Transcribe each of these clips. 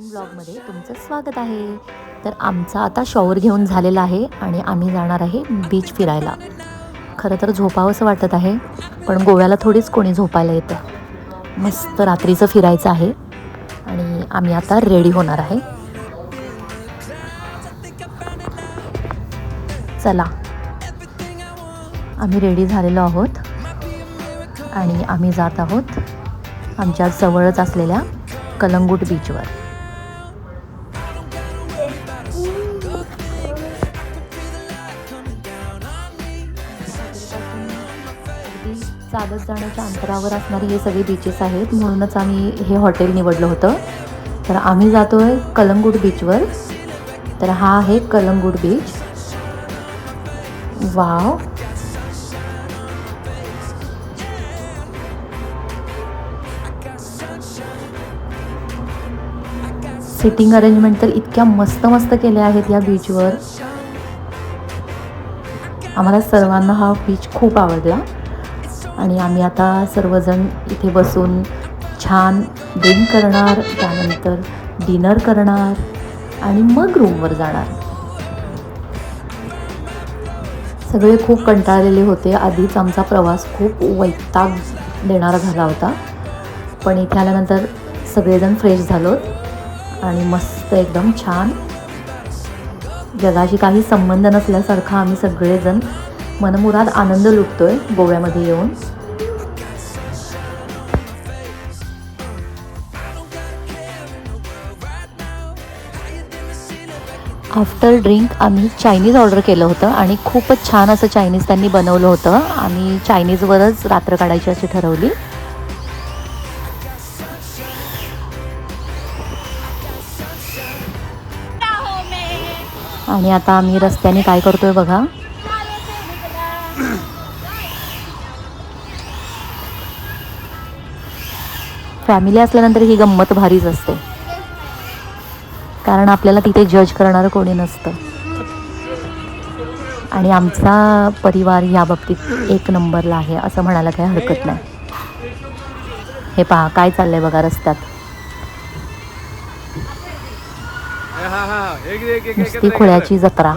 नवीन ब्लॉगमध्ये तुमचं स्वागत आहे. तर आमचा आता शॉवर घेऊन झालेला आहे आणि आम्ही जाणार आहे बीच फिरायला. खरं तर झोपावंसं वाटत आहे, पण गोव्याला थोडीच कोणी झोपायला येतं. मस्त रात्रीचं फिरायचं आहे आणि आम्ही आता रेडी होणार आहे. चला, आम्ही रेडी झालेलो आहोत आणि आम्ही जात आहोत आमच्या जवळच असलेल्या कलंगूट बीचवर. चालत जाण्याच्या अंतरावर असणारे हे सगळे बीचेस आहेत, म्हणूनच आम्ही हे हॉटेल निवडलं होतं. तर आम्ही जातोय कलंगूट बीचवर. तर हा आहे Calangute beach. Wow, sitting arrangement तर इतक्या मस्त मस्त केल्या आहेत या बीचवर. आम्हाला सर्वांना हा बीच खूप आवडला आणि आम्ही आता सर्वजण इथे बसून छान ड्रिंक करणार, त्यानंतर डिनर करणार आणि मग रूमवर जाणार. सगळे खूप कंटाळलेले होते. आधीच आमचा प्रवास खूप वैताग देणारा झाला होता, पण इथे आल्यानंतर सगळेजण फ्रेश झालोत आणि मस्त एकदम छान जगाशी काही संबंध नसल्यासारखा आम्ही सगळेजण मनमुराद आनंद लुटतोय गोव्यामध्ये येऊन. आफ्टर ड्रिंक आम्ही चायनीज ऑर्डर केलं होतं आणि खूपच छान असं चायनीज त्यांनी बनवलं होतं. आम्ही चायनीजवरच रात्र काढायची अशी ठरवली. आणि आता आम्ही रस्त्याने काय करतोय बघा. फॅमिली असल्यानंतर ही गंमत भारीच असते, कारण आपल्याला तिथे जज करणारं कोणी नसतं. आणि आमचा परिवार या बाबतीत एक नंबरला आहे असं म्हणायला काही हरकत नाही. हे पहा काय चाललंय बघा रस्त्यात. नुसती खुळ्याची जत्रा.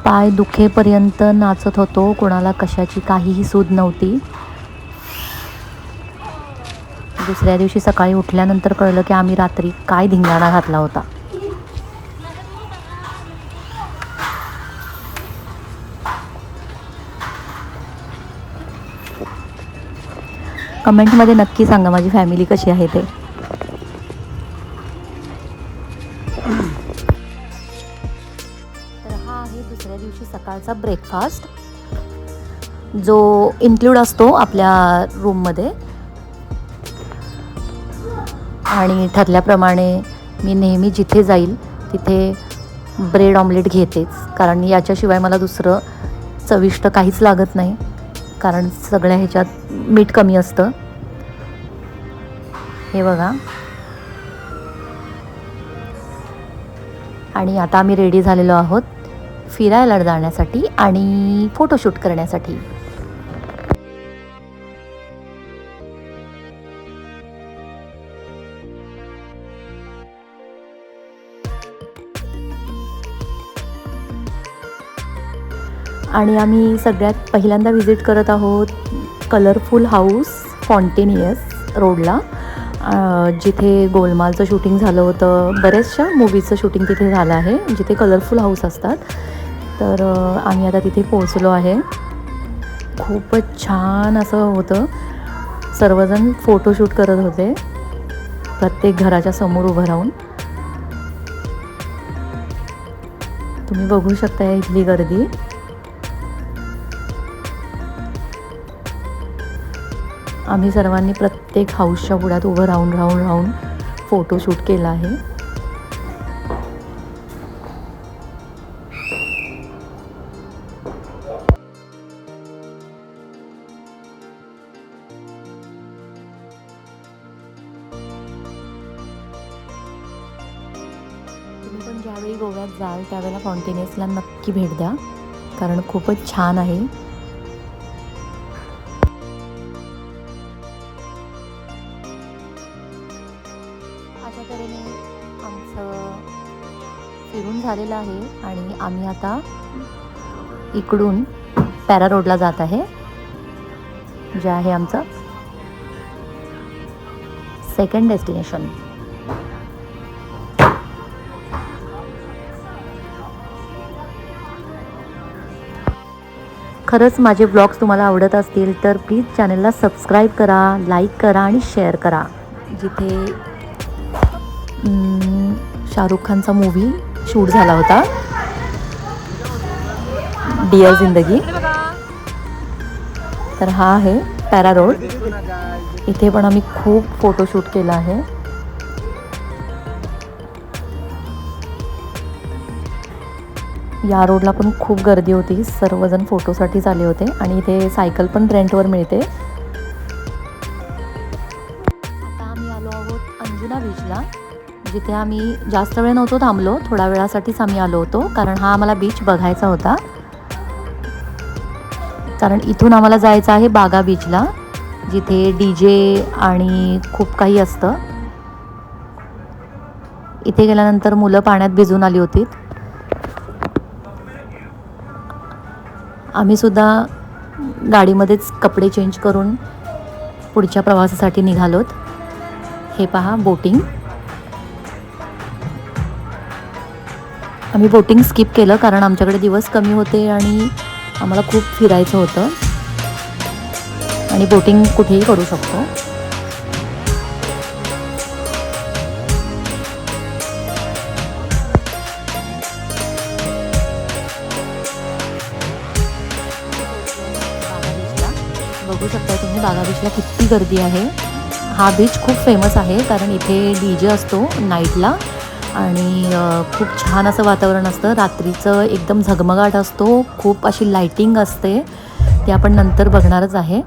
पाय दुखेपर्यंत नाचत होतो, कोणाला कशाची काहीही सूद नव्हती. दुसऱ्या दिवशी सकाळी उठल्यानंतर कळलं की आम्ही रात्री काय धिंगाणा घातला होता. कमेंटमध्ये नक्की सांगा माझी फॅमिली कशी आहे ते. तर हा आहे दुसऱ्या दिवशी सकाळचा ब्रेकफास्ट, जो इन्क्लूड असतो आपल्या रूममध्ये. आणि ठरल्याप्रमाणे मी नेहमी जिथे जाईल तिथे ब्रेड ऑमलेट घेतेच, कारण याच्याशिवाय मला दुसरं चविष्ट काहीच लागत नाही, कारण सगळ्या ह्याच्यात मीठ कमी असतं. हे बघा. आणि आता आम्ही रेडी झालेलो आहोत फिरायला जाण्यासाठी आणि फोटोशूट करण्यासाठी. आणि आम्ही सगळ्यात पहिल्यांदा व्हिजिट करत आहोत कलरफुल हाऊस फॉन्टेनियस रोडला, जिथे गोलमालचं शूटिंग झालं होतं. बऱ्याचशा मूवीजचं शूटिंग तिथे झालं आहे, जिथे कलरफुल हाऊस असतात. तर आम्ही आता तिथे पोहोचलो आहे. खूपच छान असं होतं. सर्वजण फोटोशूट करत होते प्रत्येक घराच्या समोर उभं राहून. तुम्ही बघू शकता इथली गर्दी. आम्ही सर्वांनी प्रत्येक हाऊसच्या पुढ्यात उभं राहून फोटोशूट केला आहे. तुम्ही पण ज्यावेळी गोव्यात जाल त्यावेळेला फॉन्टेनियसला नक्की भेट द्या, कारण खूपच छान आहे. अशा तऱ्हेने आमचं फिरून झालेलं आहे आणि आम्ही आता इकडून पॅरा रोडला जात आहे, जे आहे आमचं सेकंड डेस्टिनेशन. खरंच माझे ब्लॉग्स तुम्हाला आवडत असतील तर प्लीज चॅनलला सबस्क्राईब करा, लाईक करा आणि शेअर करा. जिथे शाहरुख खानचा मूवी शूट झाला होता, डिअर जिंदगी. तर हा आहे पॅरा रोड. इथे पण आम्ही खूप फोटोशूट केला आहे. या रोडला पण खूप गर्दी होती, सर्वजण फोटोसाठीच आले होते आणि इथे सायकल पण रेंटवर मिळते. आता आम्ही आलो आहोत अंजुना बीचला, जिथे आम्ही जास्त वेळ नव्हतो थांबलो, थोड्या वेळासाठीच आम्ही आलो होतो, कारण हा आम्हाला बीच बघायचा होता. कारण इथून आम्हाला जायचं आहे बागा बीचला, जिथे DJ आणि खूप काही असतं. इथे गेल्यानंतर मुलं पाण्यात भिजून आली होती. आम्ही सुद्धा गाडीमध्येच कपडे चेंज करून पुढच्या प्रवासासाठी निघालोत. हे पहा बोटिंग. आम्ही बोटिंग स्किप केलं कारण आमच्याकडे दिवस कमी होते आणि आम्हाला खूप फिरायचं होतं आणि बोटिंग कुठेही करू शकतो. बघू शकता तुम्ही बागा बीचला किती गर्दी आहे. हा बीच खूप फेमस आहे कारण इथे DJ असतो नाईटला आणि खूप छान असं वातावरण असतं. रात्रीचं एकदम झगमगाट असतो, खूप अशी लाईटिंग असते, ते आपण नंतर बघणारच आहे.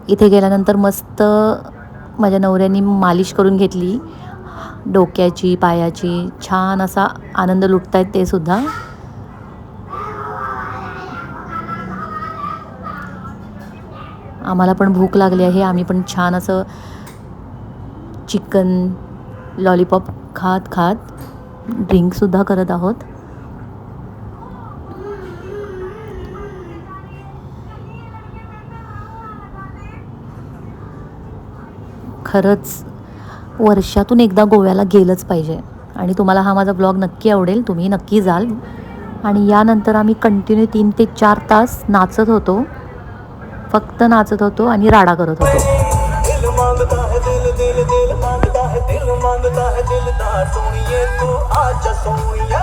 इथे गेल्यानंतर मस्त माझ्या नवऱ्याने मालिश करून घेतली डोक्याची, पायाची. छान असा आनंद लुटतायत ते सुद्धा. आम्हाला पण भूक लागली आहे. आम्ही पण छान असं चिकन लॉलीपॉप खात खात ड्रिंकसुद्धा करत आहोत. खरंच वर्षातून एकदा गोव्याला गेलंच पाहिजे आणि तुम्हाला हा माझा ब्लॉग नक्की आवडेल, तुम्ही नक्की जाल. आणि यानंतर आम्ही कंटिन्यू 3 ते 4 तास नाचत होतो, फक्त नाचत होतो आणि राडा करत होतो. दिल मांगता है दिल दिल दिल मांगता है दिल मांगता है दिलदार सोनिए तू आजा सोनिया.